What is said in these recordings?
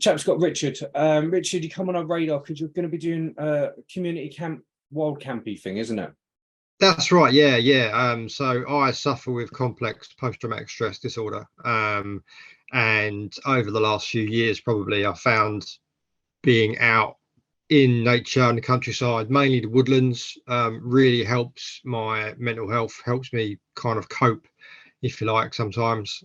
Chap's got Richard. Richard, you come on our radar because you're going to be doing a community camp, wild campy thing, isn't it? That's right. Yeah. So I suffer with complex post-traumatic stress disorder. And over the last few years, probably I found being out in nature and the countryside, mainly the woodlands, really helps my mental health, helps me kind of cope, if you like, sometimes.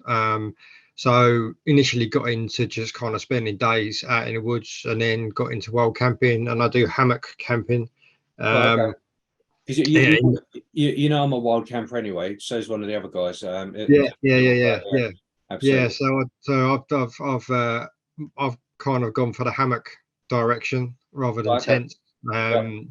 So initially got into just kind of spending days out in the woods, and then got into wild camping, and I do hammock camping. Okay. Because Yeah, you know I'm a wild camper anyway. So is one of the other guys. yeah. Absolutely. I've kind of gone for the hammock direction rather than Okay. tents,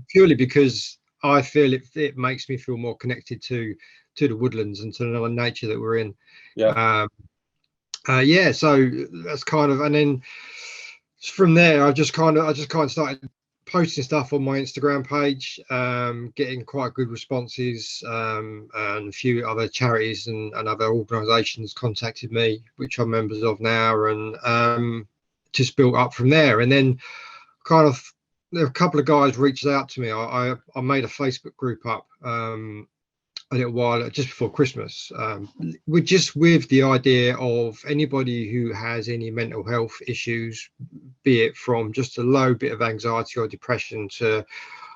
purely because I feel it makes me feel more connected to the woodlands and to the nature that we're in. Yeah. So that's kind of, and then from there I just kind of started posting stuff on my Instagram page, getting quite good responses, and a few other charities and other organizations contacted me, which I'm members of now, and just built up from there. And then kind of a couple of guys reached out to me. I made a Facebook group up a little while just before Christmas, with the idea of anybody who has any mental health issues, be it from just a low bit of anxiety or depression to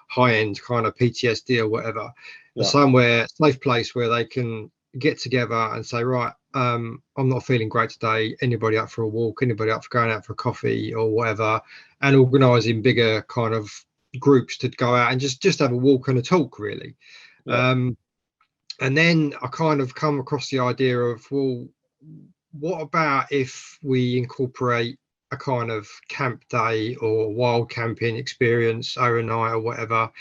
high end kind of PTSD or whatever, somewhere safe place where they can get together and say, right, I'm not feeling great today. Anybody up for a walk? Anybody up for going out for a coffee or whatever? And organising bigger kind of groups to go out and just have a walk and a talk, really. And then I kind of come across the idea of, well, what about if we incorporate a kind of camp day or wild camping experience overnight or whatever,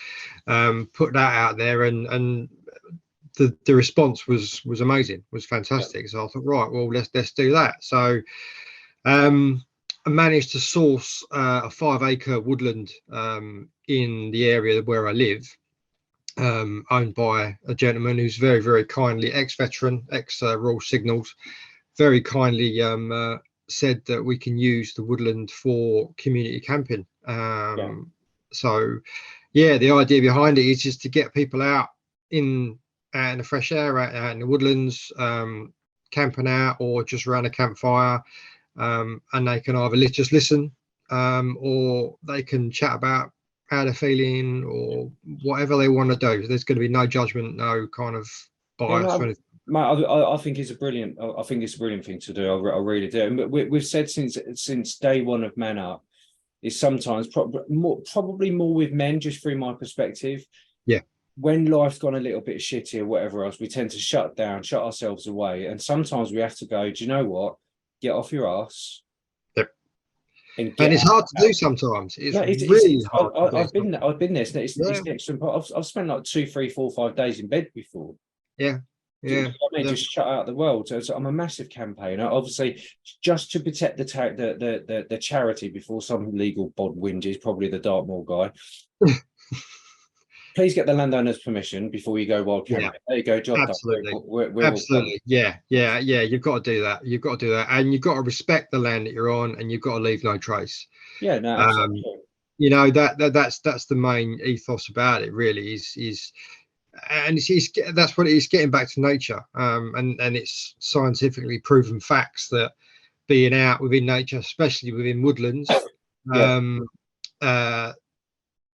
put that out there, and the response was amazing, was fantastic. So I thought, right, well, let's do that. So I managed to source a 5-acre woodland in the area where I live, owned by a gentleman who's very, very kindly, ex-veteran, ex-Royal Signals, very kindly said that we can use the woodland for community camping. So yeah, the idea behind it is just to get people out in the fresh air, out in the woodlands, camping out or just around a campfire, and they can either just listen, or they can chat about how they're feeling or whatever they want to do. There's going to be no judgment, no kind of bias or anything. Mate, I think it's a brilliant. I think it's a brilliant thing to do. I really do. But we've said since day one of MANUP, is sometimes probably more with men, just through my perspective. Yeah. When life's gone a little bit shitty or whatever else, we tend to shut down, shut ourselves away, and sometimes we have to go, do you know what? Get off your ass. And it's hard to do sometimes. It's really hard. I've been there. It's the extreme part. I've spent like 2, 3, 4, 5 days in bed before. Just shut out the world. So I'm a massive campaigner, obviously, just to protect the charity before some legal bod whinges, probably the Dartmoor guy. Please get the landowner's permission before you go wild camping. There you go, job absolutely done. Absolutely. Yeah. You've got to do that. And you've got to respect the land that you're on, and you've got to leave no trace. Yeah, no, absolutely. You know, that's the main ethos about it, really, is and that's what it is, getting back to nature, and it's scientifically proven facts that being out within nature, especially within woodlands,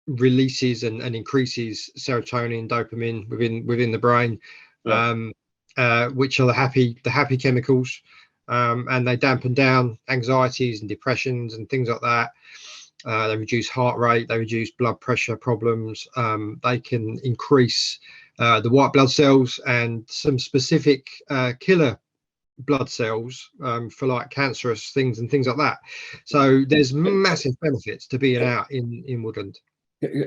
releases and increases serotonin, dopamine within the brain, which are the happy chemicals, and they dampen down anxieties and depressions and things like that. They reduce heart rate, they reduce blood pressure problems, they can increase the white blood cells and some specific killer blood cells for like cancerous things and things like that. So there's massive benefits to being out in woodland.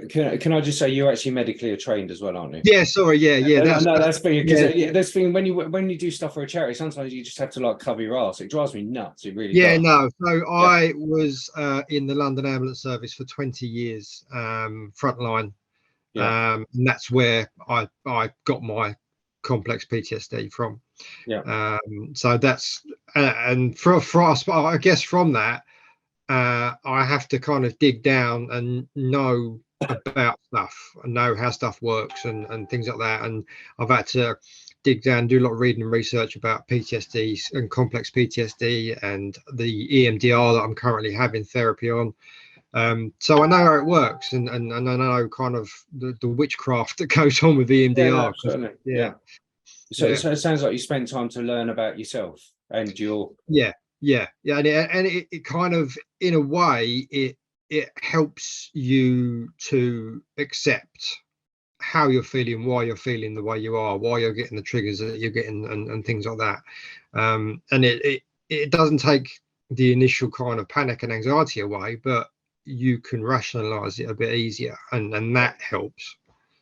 Can I just say you're actually medically trained as well, aren't you? Yeah, sorry, yeah. That's thing, because there's thing when you do stuff for a charity, sometimes you just have to like cover your ass. It drives me nuts. It really does. No. So I was in the London Ambulance Service for 20 years, frontline, and that's where I got my complex PTSD from. So that's and for us, I guess from that, I have to kind of dig down and know about stuff and know how stuff works and things like that. And I've had to dig down, do a lot of reading and research about PTSD and complex PTSD and the EMDR that I'm currently having therapy on. So I know how it works, and I know kind of the witchcraft that goes on with EMDR. Yeah. So it sounds like you spend time to learn about yourself and your. And it kind of, in a way, it helps you to accept how you're feeling, why you're feeling the way you are, why you're getting the triggers that you're getting, and things like that. And it doesn't take the initial kind of panic and anxiety away, but you can rationalize it a bit easier, and that helps.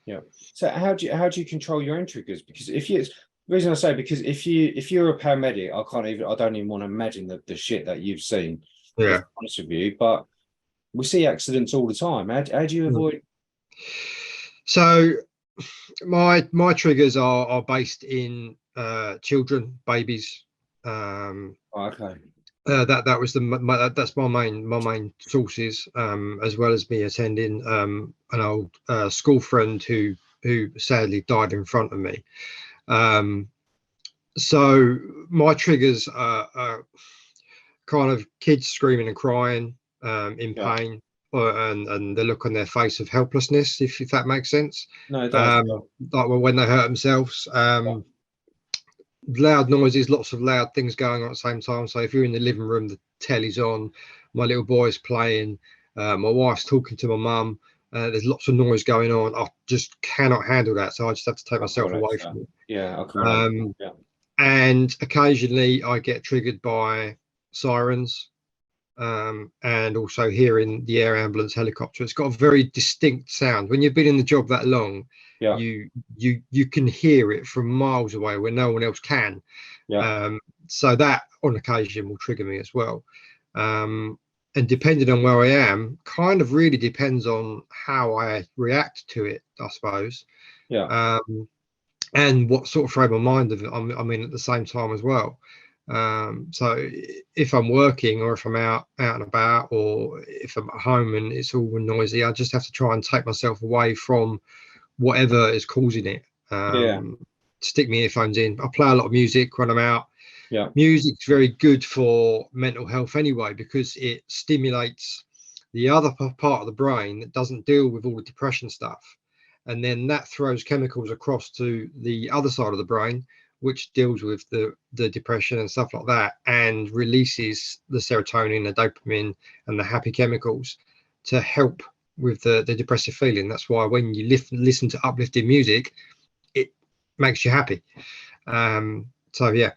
Yeah. So how do you control your own triggers? Because the reason I say, because if you're a paramedic, I don't even want to imagine the shit that you've seen. Yeah. To be honest with you, but we see accidents all the time. How do you avoid? So my triggers are based in children, babies. Okay. That was that's my main sources, as well as me attending an old school friend who sadly died in front of me. So my triggers are kind of kids screaming and crying in pain, and the look on their face of helplessness, if that makes sense. No, it does. Like when they hurt themselves. Loud noises, lots of loud things going on at the same time. So if you're in the living room, the telly's on, my little boy's playing, my wife's talking to my mum, there's lots of noise going on. I just cannot handle that, so I just have to take myself away from it. Yeah, okay. And occasionally I get triggered by sirens, and also hearing the air ambulance helicopter. It's got a very distinct sound. When you've been in the job that long, you can hear it from miles away where no one else can. So that on occasion will trigger me as well. And depending on where I am, kind of really depends on how I react to it, I suppose. And what sort of frame of mind I'm in at the same time as well. So if I'm working, or if I'm out and about, or if I'm at home and it's all noisy, I just have to try and take myself away from whatever is causing it. Stick my earphones in. I play a lot of music when I'm out. Music's very good for mental health anyway, because it stimulates the other part of the brain that doesn't deal with all the depression stuff, and then that throws chemicals across to the other side of the brain, which deals with the depression and stuff like that, and releases the serotonin, the dopamine, and the happy chemicals to help with the depressive feeling. That's why when you listen to uplifting music, it makes you happy. So yeah.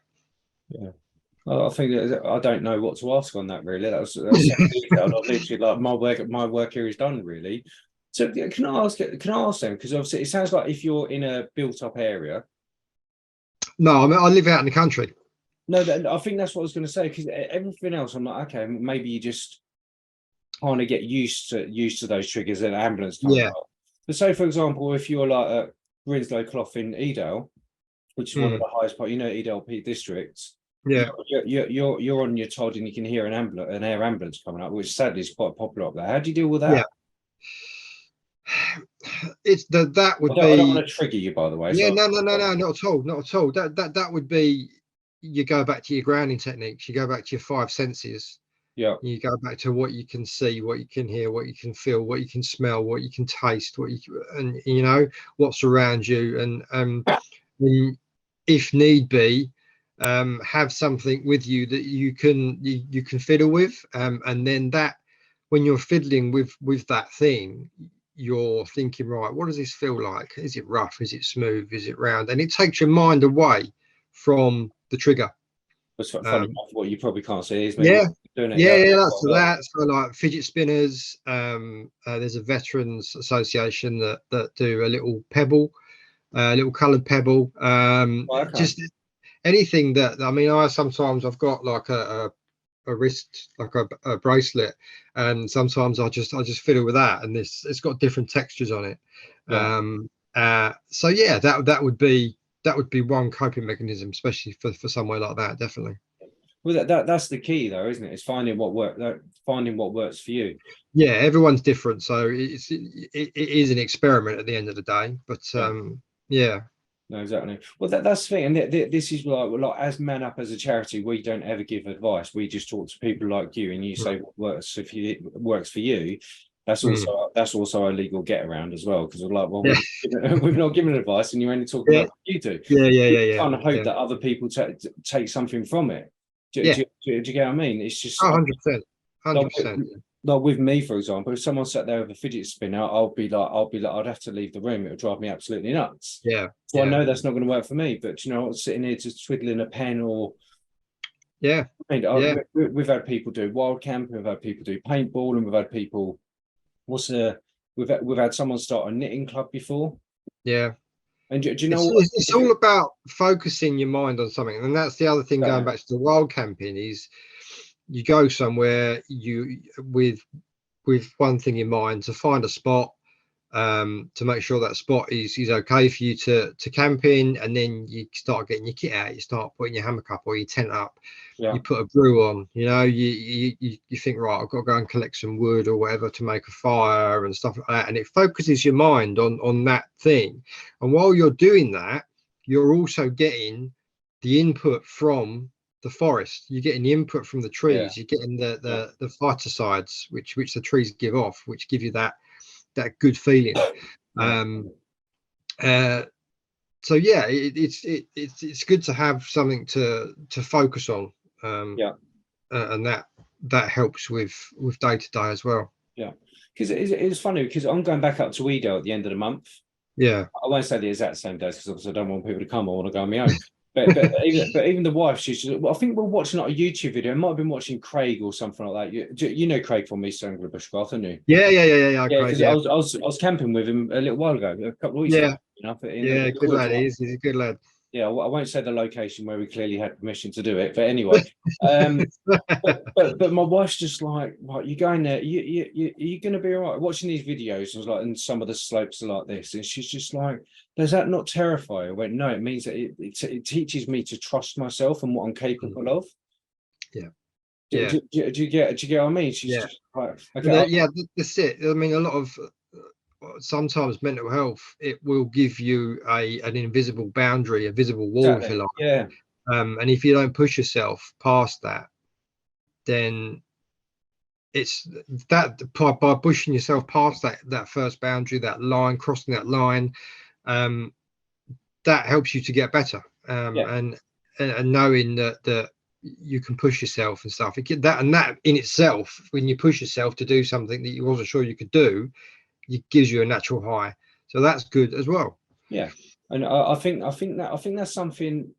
Well, I think I don't know what to ask on that, really. That's so detailed. I literally, like, my work here is done, really. So can I ask them, because obviously it sounds like if you're in a built-up area. No, I mean, I live out in the country. No, I think that's what I was going to say, because everything else, I'm like, okay, maybe you just kind of get used to those triggers and ambulance comes out. But say, for example, if you're like at Grinslow Clough in Edale, which is one of the highest part, Edale Peak districts. You're on your Todd and you can hear an air ambulance coming up, which sadly is quite popular up there. How do you deal with that? It's that would be. I don't want to trigger you, by the way. No, not at all. That would be, you go back to your grounding techniques. You go back to your five senses. You go back to what you can see, what you can hear, what you can feel, what you can smell, what you can taste, and what's around you, and if need be, have something with you that you can fiddle with, and then that, when you're fiddling with that thing, you're thinking, right, what does this feel like? Is it rough? Is it smooth? Is it round? And it takes your mind away from the trigger. That's funny enough, what you probably can't see is doing it. That's that. So like fidget spinners. There's a veterans association that do a little pebble, a little coloured pebble. Just anything that, I mean, I've got like a wrist, like a bracelet, and sometimes I just fiddle with that, and it's got different textures on it. So yeah, that would be one coping mechanism, especially for somewhere like that, definitely. Well, that's the key, though, isn't it? It's finding what works for you. Yeah, everyone's different, so it is an experiment at the end of the day. But yeah. No, exactly. Well, that's the thing, and this is like as MANUP as a charity, we don't ever give advice. We just talk to people like you, and you say what works. If it works for you, that's also a legal get around as well, because we're like, well, we've not given advice, and you're only talking about what you do. Yeah. Trying to hope that other people take something from it. Do you get what I mean? It's just 100%, 100%. Like with me, for example, if someone sat there with a fidget spinner, I'd have to leave the room. It would drive me absolutely nuts. Yeah. So I know that's not going to work for me. But you know, sitting here just twiddling a pen or we've had people do wild camping, we've had people do paintball, and we've had people. We've had someone start a knitting club before. Yeah. And do you know it's all about focusing your mind on something, and that's the other thing. Going back to the wild camping is, you go somewhere with one thing in mind, to find a spot, to make sure that spot is okay for you to camp in, and then you start getting your kit out, you start putting your hammock up or your tent up, you put a brew on, you know, you think, right, I've got to go and collect some wood or whatever to make a fire and stuff like that, and it focuses your mind on that thing. And while you're doing that, you're also getting the input from the forest, you're getting the input from the trees, you're getting the phytosides which the trees give off, which give you that good feeling. So yeah, it's good to have something to focus on, and that helps with day to day as well. Because it's funny, because I'm going back up to Edo at the end of the month. I won't say the exact same days, because obviously I don't want people to come. I want to go on my own. But even the wife, she's just, I think we're watching like a YouTube video. I might have been watching Craig or something like that. You know Craig from East Anglia Bushcraft, don't you? Yeah. Craig, I was camping with him a little while ago, a couple of weeks ago. Good lad. He's a good lad. I won't say the location where we clearly had permission to do it, but anyway. But my wife's just like, you're going there, you're going to be all right. Watching these videos, I was like, and some of the slopes are like this, and she's just like, does that not terrify you? I went, no, it means that it teaches me to trust myself and what I'm capable of. Do you get what I mean? She's just like, okay, that's it. I mean, a lot of sometimes mental health, it will give you an invisible boundary, a visible wall, if you like. And if you don't push yourself past that, then it's that by pushing yourself past that first boundary, that line, crossing that line, that helps you to get better. And knowing that you can push yourself and stuff, that in itself, when you push yourself to do something that you wasn't sure you could do, it gives you a natural high. So that's good as well. And I think that's something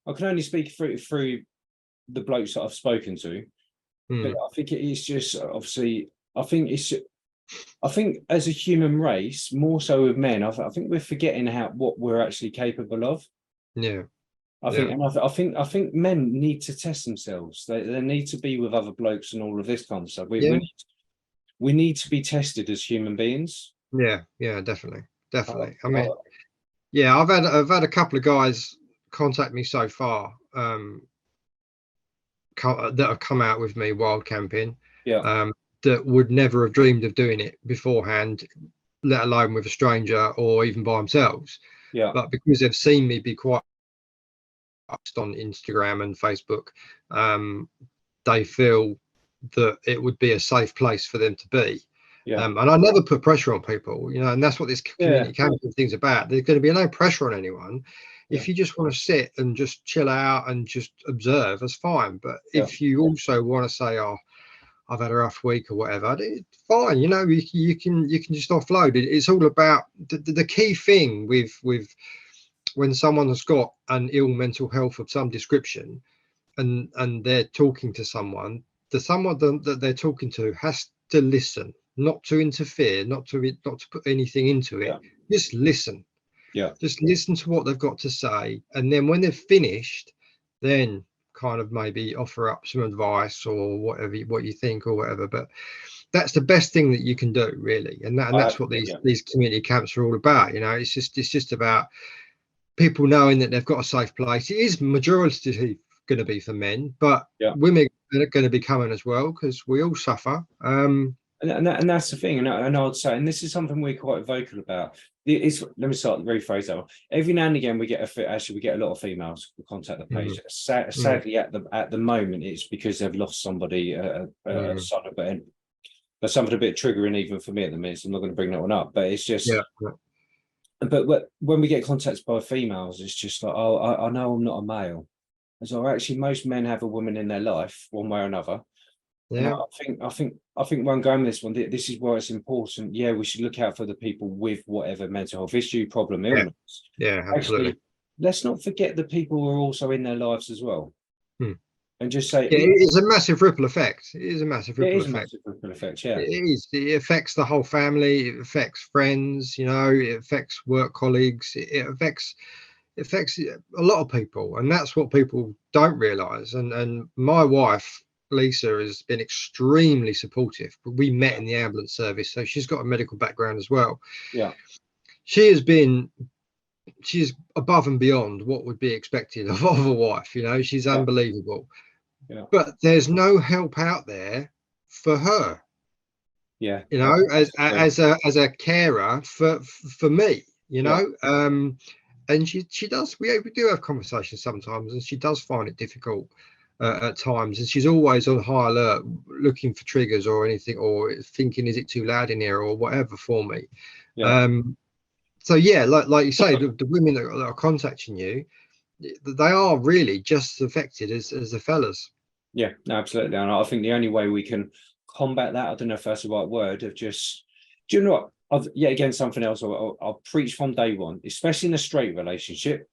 I can only speak through the blokes that I've spoken to. But I think it is just, obviously, I think as a human race, more so with men, I think we're forgetting what we're actually capable of. I think men need to test themselves. They need to be with other blokes and all of this kind of stuff. We need to be tested as human beings. Definitely. I mean, I've had a couple of guys contact me so far, that have come out with me wild camping, that would never have dreamed of doing it beforehand, let alone with a stranger or even by themselves. But because they've seen me be quite on Instagram and Facebook, they feel that it would be a safe place for them to be. And I never put pressure on people, you know, and that's what this community camping thing's about. There's going to be no pressure on anyone. If you just want to sit and just chill out and just observe, that's fine. But if you also want to say, oh, I've had a rough week or whatever, it's fine. You know, you can just offload it. It's all about the key thing with when someone has got an ill mental health of some description, and they're talking to someone, someone that they're talking to has to listen, not to interfere, not to put anything into it. Just listen. Just listen to what they've got to say, and then when they've finished, then kind of maybe offer up some advice or whatever, what you think or whatever. But that's the best thing that you can do, really, and that's what these community camps are all about. You know, it's just about people knowing that they've got a safe place. It is majority going to be for men, but Yeah. women are going to be coming as well, because we all suffer. And that's the thing, and I would say, and this is something we're quite vocal about. Let me start rephrase that. Every now and again, we get a lot of females who contact the page. Sadly, at the moment, it's because they've lost somebody, but something a bit triggering even for me at the minute. So I'm not going to bring that one up, but it's just. But when we get contacted by females, it's just like, oh, I know I'm not a male. So actually, most men have a woman in their life, one way or another. Yeah, I think where I'm going with this one, this is why it's important. Yeah, we should look out for the people with whatever mental health issue, problem, illness. Yeah, absolutely. Actually, let's not forget the people who are also in their lives as well. And just say, it's a massive ripple effect. It is a massive ripple effect. A massive ripple effect, yeah. It is. It affects the whole family. It affects friends. You know, it affects work colleagues. It affects a lot of people, and that's what people don't realise. And my wife, Lisa, has been extremely supportive. We met in the ambulance service, so she's got a medical background as well. Yeah, she's above and beyond what would be expected of a wife. You know, she's unbelievable. Yeah. But there's no help out there for her. Yeah, you know, as a carer for me. You know, and she does. We do have conversations sometimes, and she does find it difficult at times. And she's always on high alert, looking for triggers or anything, or thinking, is it too loud in here, or whatever for me. Yeah. So yeah, like you say, the women that are contacting you, they are really just as affected as the fellas. Yeah, absolutely. And I think the only way we can combat that, I don't know if that's the right word, of just, do you know what? Yet again, something else I'll preach from day one, especially in a straight relationship,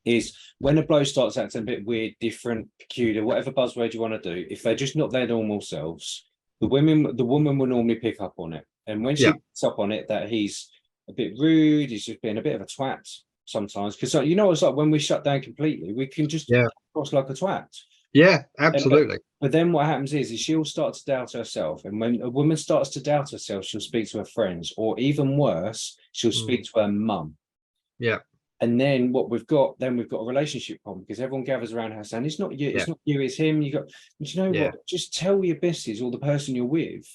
is when a bloke starts acting a bit weird, different, peculiar, whatever buzzword you want to do, if they're just not their normal selves, the woman will normally pick up on it. And when she picks up on it that he's a bit rude, he's just being a bit of a twat sometimes, because you know, it's like when we shut down completely, we can just cross like a twat. Yeah, absolutely. But then what happens is she'll start to doubt herself. And when a woman starts to doubt herself, she'll speak to her friends, or even worse, she'll speak to her mum. Yeah. And then we've got a relationship problem, because everyone gathers around her saying, it's not you, it's not you, it's him. Do you know what? Just tell your besties or the person you're with,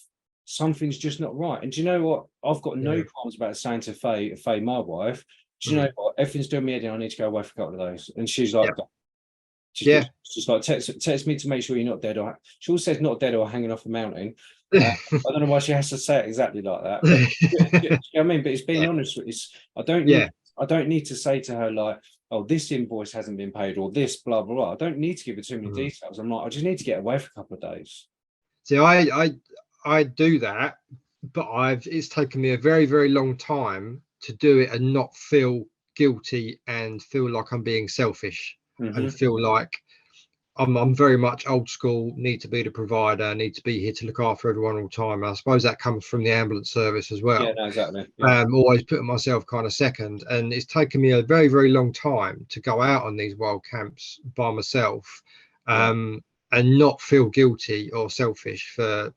something's just not right. And do you know what? I've got no problems about saying to Faye, my wife, do you know what? Everything's doing me head in, I need to go away for a couple of days. And she's like, she's like, text me to make sure you're not dead, or she always says not dead or hanging off a mountain. I don't know why she has to say it exactly like that. But, you know what I mean? But it's being honest. I don't need to say to her like, oh, this invoice hasn't been paid, or this blah blah blah. I don't need to give her too many details. I'm like, I just need to get away for a couple of days. See, I do that, but it's taken me a very, very long time to do it and not feel guilty and feel like I'm being selfish and feel like I'm very much old school, need to be the provider, need to be here to look after everyone all the time. And I suppose that comes from the ambulance service as well. Yeah, no, exactly. Always putting myself kind of second. And it's taken me a very, very long time to go out on these wild camps by myself. And not feel guilty or selfish for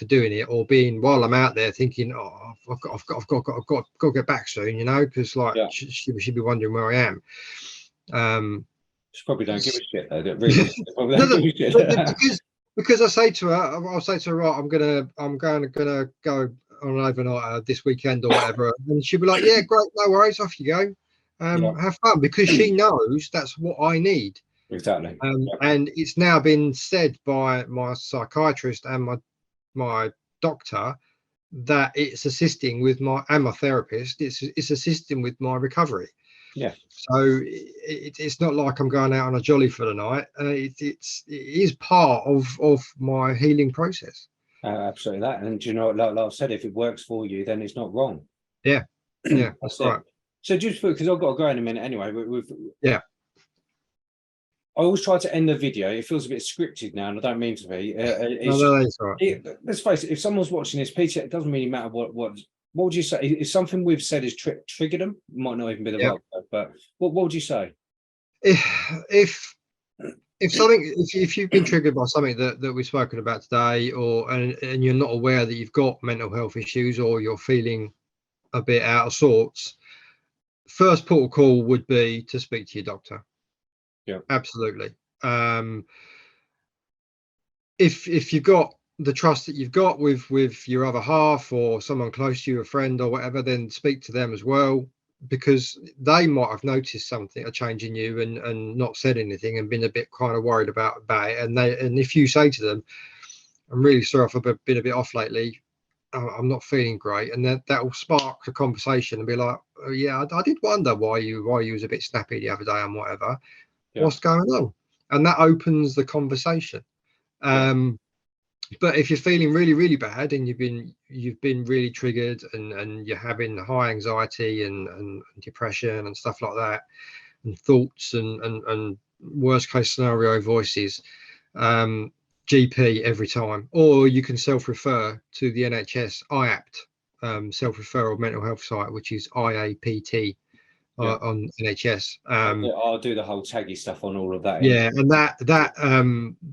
doing it, or being, while I'm out there, thinking, oh, I've got to get back soon, you know, because like she be wondering where I am. She probably don't give a shit though. Really, probably don't give a shit. Because I say to her, I'll say to her, right, I'm gonna go on an overnight this weekend or whatever, and she'll be like, yeah, great, no worries, off you go, have fun, because she knows that's what I need. Exactly. And it's now been said by my psychiatrist and my doctor that it's assisting with my therapist. It's assisting with my recovery. Yeah. So it's not like I'm going out on a jolly for the night. It is part of my healing process. Absolutely that. And you know, like I said, if it works for you, then it's not wrong. Yeah. Yeah. That's right. So just because I've got to go in a minute anyway. I always try to end the video. It feels a bit scripted now, and I don't mean to be. Let's face it. If someone's watching this, Peter, it doesn't really matter what would you say? If something we've said has triggered them, it might not even be the right word, but what would you say? If you've been triggered by something that we've spoken about today, and you're not aware that you've got mental health issues, or you're feeling a bit out of sorts, first port of call would be to speak to your doctor. Yeah, absolutely. If you've got the trust that you've got with your other half or someone close to you, a friend or whatever, then speak to them as well, because they might have noticed something, a change in you, and not said anything and been a bit kind of worried about it. And if you say to them, I'm really sorry if I've been a bit off lately, I'm not feeling great, and that will spark a conversation and be like, oh, yeah, I did wonder why you was a bit snappy the other day and whatever. Yeah. What's going on? And that opens the conversation. But if you're feeling really, really bad and you've been really triggered and you're having high anxiety and depression and stuff like that, and thoughts and worst case scenario voices, GP every time, or you can self-refer to the NHS IAPT self-referral mental health site, which is IAPT. On NHS. I'll do the whole taggy stuff on all of that. Yeah, and that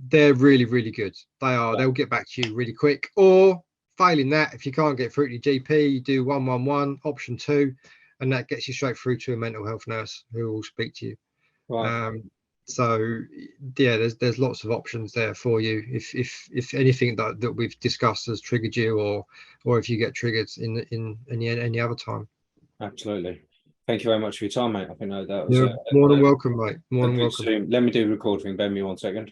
they're really, really good. They'll get back to you really quick. Or failing that, if you can't get through to your GP, you do 111 option 2, and that gets you straight through to a mental health nurse who will speak to you. Right. So yeah, there's lots of options there for you if anything that we've discussed has triggered you, or if you get triggered in any other time. Absolutely. Thank you very much for your time, mate. I think that was more than welcome, mate. More than welcome. Let me do the record thing. Bear me 1 second.